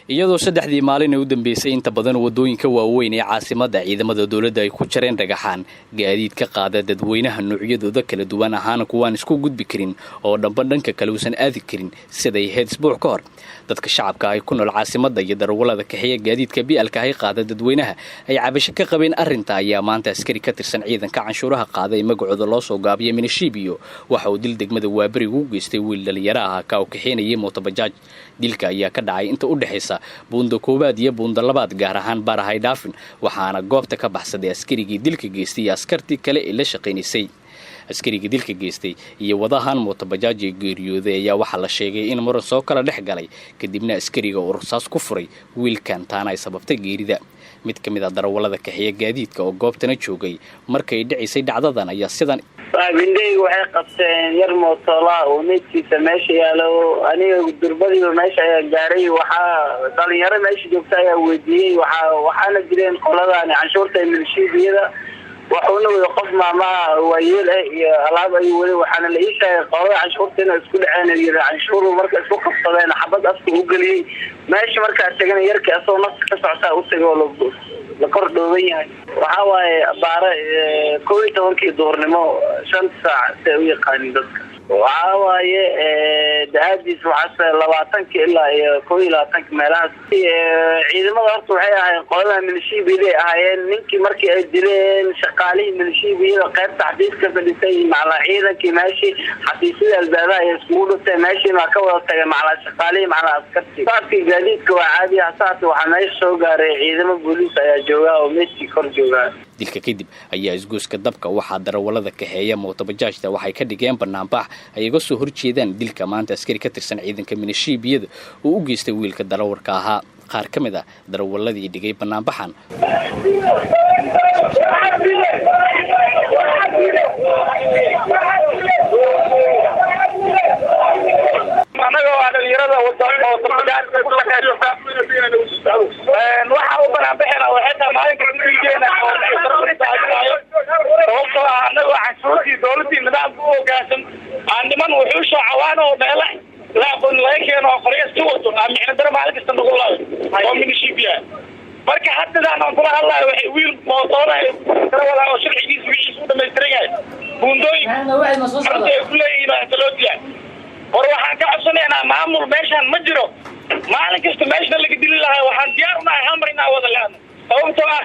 iyadoo saddexdii maalin u dambeysay inta badan wadooyinka waaweyn ee caasimadda ciidamada dowladda ay ku jareen dhagaxaan gaadiid ka qaada dadweynaha noocyadooda kala duwan ahaana kuwaan isku gudbi karin oo dhanka kale uusan aadi karin siday ahayd isbuuc ka hor dadka shacabka ay ku nool caasimadda iyo darawallada kaxeeya gaadiidka bi'alka ay qaada dadweynaha ay cabasho ka qabeen arrinta ayaa maanta askari ka tirsan ciidanka canshuuraha qaada ee magacooda loo soo gaabiyay minishiibiyo waxa uu dil degmada waaberi ugu geystay wiil dhalinyaro ah ka uu kaxeynayay mootobajaaj dilka ayaa ka dhacay inta u dhaxaysa buunda koowaad iyo buunda labaad gaar ahaan baarahay dhaafin waxaana goobta ka baxsaday askarigii dilka geystay iyo askartii kale ee la shaqaynaysay askarigii dilka geystay iyo wadahan mootobajaaj ee geeriyooday ayaa waxaa la sheegay in muran soo kala dhex galay kadibna askariga uu rasaas ku furay wiilkan taana ay sababtay geerida mid ka mid ah darawallada kaxeeya gaadiidka oo goobtana joogay markay dhicisay dhacdadan ayaa sidan bindeyga waxay qabteen yar mootola oo meydkiisa meesha yaalo aniga durbadiiba meesha ayaa gaaray waxaa dhalinyaro meesha joogta ayaa weydiiyey waxaana jireen qoladani canshuurta ee milishiibiyada waxuuna wada qof maamaha waayeel ah iyo alaab ay weli waxaana la ii sheegay qolada canshuurta inay isku dhaceen canshuur marka isku qabsadeen xabad afka u geliyey meesha markaa tagana yarkii asoo nafta ka socotaa u tagay oo la kor dhooban yahay waxaa waaye baara 11 duurnimo 5 saac si u yaqaanin dadka waxaa waaye daadiis waxaa 20 ilaa 21 meelahaas ciidamada horta waxay ahaayeen qolada milishiibiyada ahaayeen ninkii markii ay dileen shaqaalihii milishiibiyada qaybta xafiiska fadhisay macla ciidankii meeshii xafiisyada albaabaha ay iskugu dhutay meeshii ma ka wada tagay macla shaqaalihii macla askartii saadkii gaadiidka waa caadi ah saadkii waxaa meesha soo gaaray ciidamo booliis ayaa jooga oo meeshii kor jooga dilka kadib ayaa isgooska dabka waxaa darawallada kaxeeya mootobajaajta waxay ka dhigeen banaanbax ay iga soo horjeedaan dilka maanta askari ka tirsan ciidanka minishiibiyada uu u geystay wiilka darawarka ahaa qaar ka mid ah darawalladii dhigay banaanbaxan marka hadda aan kula hadlayo waxay wiil mootoona darawala oo sharcigiisa wixii u dhameystirayay buundooyin markay ku leeyihiin Andalusia war waxaan ka codsanaynaa maamul meeshan ma jiro maalin kasta meesha laga dili lahaa waxaan diyaar u nahay hamrina wada laana sababtoo ah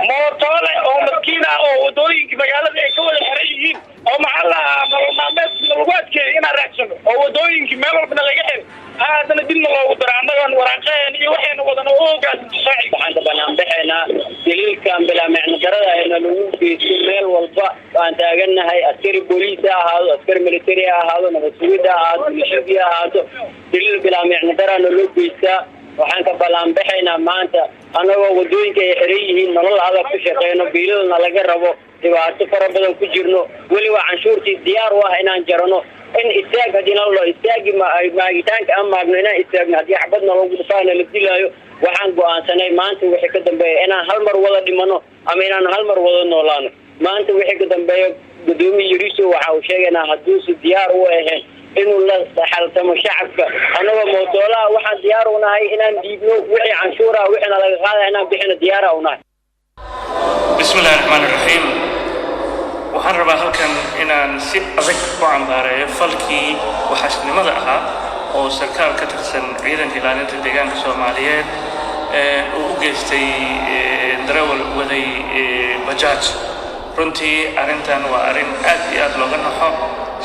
mootoole oo maskiina oo wadooyinka magaalada ay ka wada xiran yihiin oo maxalla maalmeed lagu adkeeyay inaan raacsano oo wadooyinka meel walba laga xiro haddana dibna loogu daro annagaan waraaqeen iyo waxayna wadana oo hoggaansan shacabka waxaan ka banaanbaxaynaa daliilkan bilaa micno darada ayna lagu geeyo meel walba aan taaganahay askari booliis ah ahaado askari military ah ahaado nabad sugid ah ahaado military ah ahaado daliil bilaa micno darada loo geystaa waxaan ka banaanbaxaynaa maanta anagoo wadooyinka ay xiran yihiin nolol adag ku shaqeyno biiladana laga rabo dhibaato fara badan ku jirno weli waa canshuurtii diyaar u ah inaan jarano in istaag hadina loo istaagi maagitaanka ama maagno inaan istaagno haddii xabadna lagu dhufaana la dilaayo waxaan go'aansanay maanta wixii ka dambeeya inaan hal mar wada dhimano ama inaan hal mar wada noolaano maanta wixii ka dambeeya gudoomiye Yuriso waxa uu sheegaynaa hadduusi diyaar u ahayn inuu la saxaltamo shacabka anagoo mootoolaha waxaan diyaar u nahay inaan diidno wixii canshuuraha wixina laga qaaday inaan bixino diyaar u nahay bismillahir rahmanir rahiim waxaan rabaa halkan inaan si adag ku cambaareeyo falkii waxasnimada ahaa oo sarkaal ka tirsan ciidanka ilaalinta deegaanka Soomaaliyeed uu u geystay darawal waday bajaaj runtii arrintan waa arrin aad iyo aad looga naxo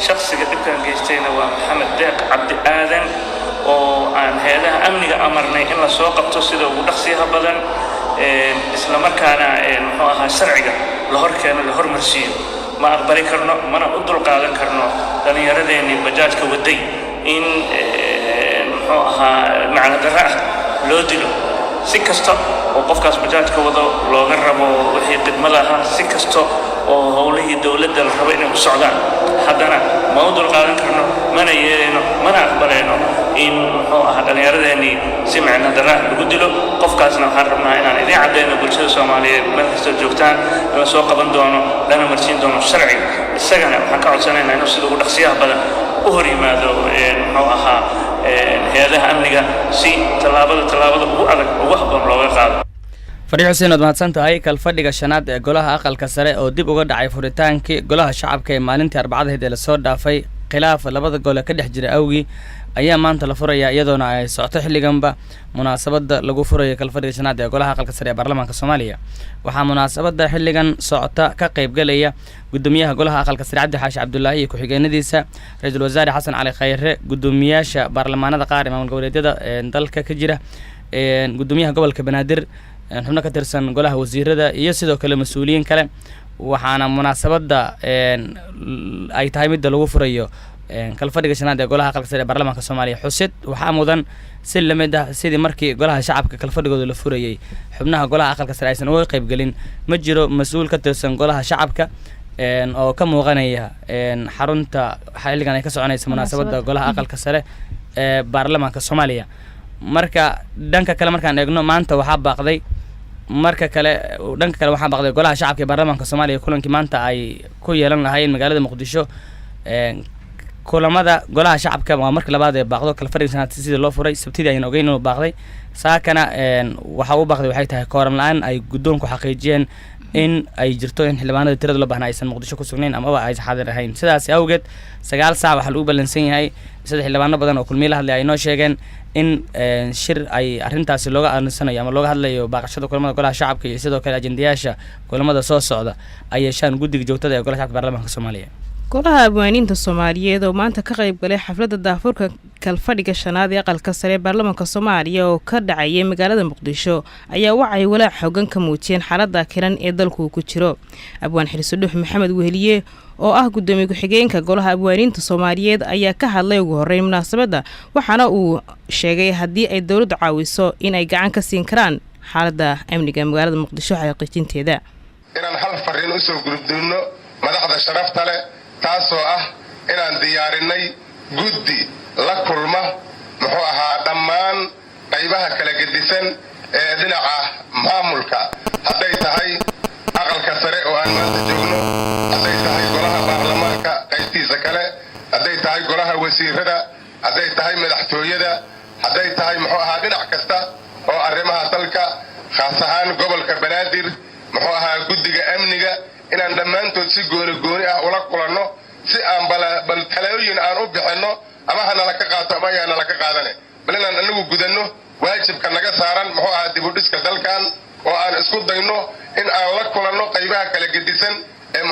shakhsiga dhibkan geystayna waa Maxamed Deeq Cabdi Aadan oo aan hay'adaha amniga amarnay in la soo qabto sida ugu dhaqsiyaha badan isla markaana muxuu ahaa sharciga la horkeeno la hormarsiiyo ma aqbali karno mana u dulqaadan karno dhalinyaradeenii bajaajka waday in muxuu ahaa macna darro ah loo dilo si kasta oo qofkaas bajaajka wado looga rabo wixii khidmada ahaa si kasta oo howlihii dawladda la rabo inay ku socdaan haddana ma u dulqaadan karno mana yeelino mana aqbalayno in muxuu ahaa dhalinyaradeenii si macna darro ah lagu dilo qofkaasna waxaan rabnaa inaan idin cadeyno bulshada Soomaaliyeed meel kasta joogtaan in la soo qaban doono lana marsiin doono sharci isagana waxaan ka codsanaynaa inuu sida ugu dhaqsiyaha badan u hor yimaado muxuu ahaa hay-adaha amniga si tallaabada ugu adag ugu habboon looga qaado. Fariix Xuseen waad mahadsan tahay. Kalfadhiga shanaad ee golaha aqalka sare oo dib uga dhacay furitaankii golaha shacabka ee maalintii Arbacada ee la soo dhaafay khilaaf labada gole ka dhex jira awgi ayaa maanta la furaya iyadoona ay socoto xilliganba munaasabada lagu furayo kalfadhiga shanaad ee golaha aqalka sare ee baarlamaanka Soomaaliya. waxaa munaasabada xilligan socota ka qayb galaya gudoomiyaha golaha aqalka sare Cabdi Xaashi Cabdullaahi iyo ku-xigeenadiisa Ra'iisul Wasaare Xasan Cali Khayre, gudoomiyaasha baarlamaanada qaar ee maamul goboleedyada dalka ka jira, gudoomiyaha gobolka Banaadir, xubno ka tirsan golaha wasiirada iyo sidoo kale mas'uuliyiin kale. waxaana munaasabada ay tahay mid lagu furayo kalfadhiga shanaad ee golaha aqalka sare ee baarlamaanka Soomaaliya. xusid waxaa mudan si lamid ah sidii markii golaha shacabka kalfadhigooda la furayay xubnaha golaha aqalka sare aysan uga qayb galin, ma jiro mas'uul ka tirsan golaha shacabka oo ka muuqanaya xarunta xilligan ay ka soconaysa munaasabada golaha aqalka sare ee baarlamaanka Soomaaliya. marka dhanka kale markaan eegno maanta waxaa baaqday golaha shacabka ee baarlamaanka Soomaaliya kulankii maanta ay ku yeelan lahaayeen magaalada Muqdisho. kulamada golaha shacabka waa markii labaad ee baaqdo kalfadhiga shanaad sidii loo furay sabtidii ayaan ogeyn inuu baaqday. saakana waxa uu baaqday waxay tahay kooram la'aan ay guddoonku xaqiijiyeen in ay jirto in xildhibaanada tirada loo baahnaa aysan Muqdisho ku sugnayn ama ay xaadir ahayn. sidaas awgeed 9 saac waxa lagu balansan yahay saddex xildhibaano badan oo kulmiye la hadlay ay noo sheegeen in shir ay arrintaasi looga aansanayo ama looga hadlayo baaqashada kulamada golaha shacabka iyo sidoo kale ajendayaasha kulamada soo socda ay yeeshaan guddiga joogtada ee golaha shacabka baarlamaanka Soomaaliya. golaha abwaaniinta Soomaaliyeed oo maanta ka qayb galay xafladda daafurka kalfadhiga shanaad ee aqalka sare ee baarlamaanka Soomaaliya oo ka dhacay magaalada Muqdisho ayaa waxay walaac xooggan ka muujiyeen xaaladda kiran ee dalku ku jiro. abwaan Xirisidux Maxamed Weheliye oo ah gudoomiye ku-xigeenka golaha abwaaniinta Soomaaliyeed ayaa ka hadlay ugu horeyn munaasabada, waxaana uu sheegay haddii ay dawladdu caawiso in ay gacan ka siin karaan xaaladda amniga magaalada Muqdisho xaqiijinteeda. inaan hal fariin u soo gudbino madaxda sharafta leh taasoo ah inaan diyaarinay guddi la kulma dhammaan qaybaha kala gedisan ee dhinaca maamulka, hadday tahay aqalka sare oo aan maanta joogno, hadday tahay golaha baarlamaanka qaybtiisa kale, hadday tahay golaha wasiirada, hadday tahay madaxtooyada, hadday tahay dhinac kasta oo arrimaha dalka khaas ahaan gobolka Banaadir guddiga amniga inaan dhammaantood si gooni ah ula kulanno si aan bal talooyin aan u bixinno ama hanala ka qaato ama ayaanala ka qaadane, bal inaan anagu gudanno waajibka naga saaran dib u dhiska dalkan oo aan isku dayno in aan la kulanno qaybaha kala gedisan ee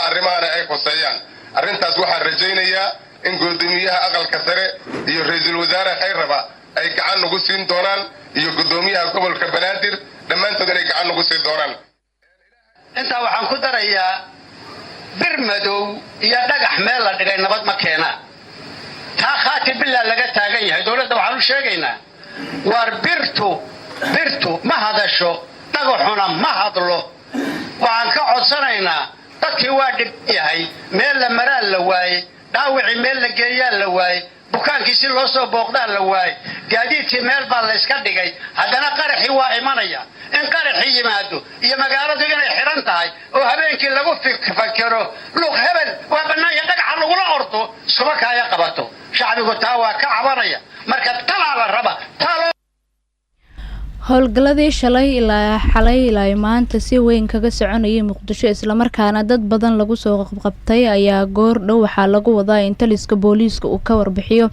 arrimahana ay khuseeyaan. arrintaas waxaan rajaynayaa in gudoomiyaha aqalka sare iyo Ra'iisul Wasaare Khayraba ay gacan nagu siin doonaan iyo gudoomiyaha gobolka Banaadir dhammaantood inay gacan nagu siin doonaan. intaa waxaan ku darayaa bir madow iyo dhagax meel la dhigay nabad ma keenaan. taa khaati bilaa laga taagan yahay. dawladda waxaan u sheegaynaa war birtu ma hadasho, dhagaxuna ma hadlo. waxaan ka codsanaynaa dadkii waa dhib yahay, meel la maraan la waayey, dhaawicii meel la geeyaan la waayey, bukaankii si loo soo booqdaan la waayey, gaadiidkii meel baa la iska dhigay, haddana qaraxii waa imanaya. in qaraxii yimaado iyo magaaladu inay xiran tahay oo habeenkii lagu fakero luuq hebel waa bannaanka dhagaxa lagula ordo subakaaya qabato, shacbigu taa waa ka cabanaya. marka talaa la raba howlgaladii shalay ilaa maanta si weyn kaga soconayay Muqdisho islamarkaana dad badan lagu soo qabqabtay ayaa goor dhow waxaa lagu wadaa in taliska booliiska uu ka warbixiyo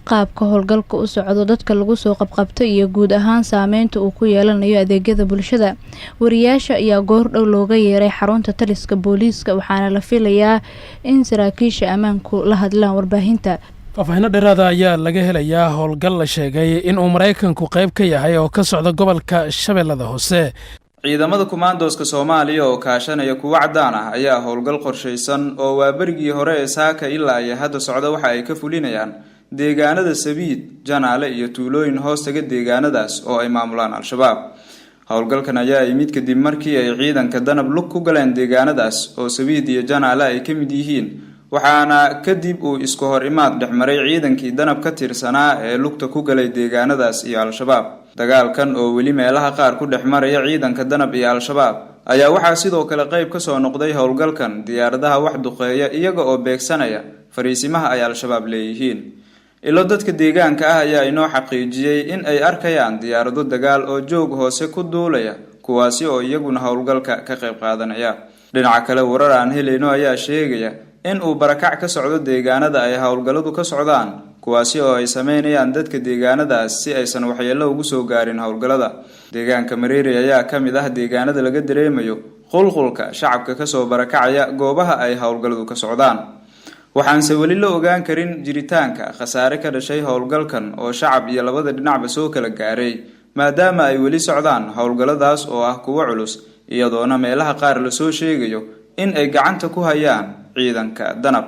qaabka howlgalka u socdo, dadka lagu soo qabqabtay iyo guud ahaan saameynta uu ku yeelanayo adeegyada bulshada. wariyaasha ayaa goor dhow looga yeeray xarunta taliska booliiska, waxaana la filayaa in saraakiisha ammaanku la hadlaan warbaahinta. faahfaahinno dheeraada ayaa laga helayaa howlgal la sheegay in uu Mareykanku qayb ka yahay oo ka socda gobolka Shabeellada Hoose. ciidamada kumaandooska Soomaaliya oo kaashanaya kuwa cadaan ah ayaa howlgal qorsheysan oo waa berigii hore ee saaka ilaa ay hadda socda waxa ay ka fulinayaan deegaanada Sabiid, Janaale iyo tuulooyin hoostaga deegaanadaas oo ay maamulaan Al-Shabaab. howlgalkan ayaa yimid kadib markii ay ciidanka danab lug ku galeen deegaanadaas oo Sabiid iyo Janaale ay ka mid yihiin, waxaana kadib uu isku hor imaad dhexmaray ciidankii danab ka tirsanaa ee lugta ku galay deegaanadaas iyo Al-Shabaab. dagaalkan oo weli meelaha qaar ku dhexmaraya ciidanka danab iyo Al-Shabaab ayaa waxaa sidoo kale qayb ka soo noqday howlgalkan diyaaradaha wax duqeeya iyaga oo beegsanaya fariisimaha ay Al-Shabaab leeyihiin. ilo dadka deegaanka ah ayaa inoo xaqiijiyey in ay arkayaan diyaarado dagaal oo joog hoose ku duulaya kuwaasi oo iyaguna howlgalka ka qayb qaadanaya. dhinaca kale warar aan helayno ayaa sheegaya in uu barakac ka socdo deegaanada ay howlgalladu ka socdaan kuwaasi oo ay sameynayaan dadka deegaanadaas si aysan waxyeello ugu soo gaarin howlgallada. deegaanka Mareeri ayaa ka mid ah deegaanada laga dareemayo qulqulka shacabka ka soo barakacaya goobaha ay howlgalladu ka socdaan. waxaanse weli la ogaan karin jiritaanka khasaare ka dhashay howlgalkan oo shacab iyo labada dhinacba soo kala gaaray maadaama ay weli socdaan howlgalladaas oo ah kuwo culus iyadoona meelaha qaar la soo sheegayo in ay gacanta ku hayaan ciidanka danab.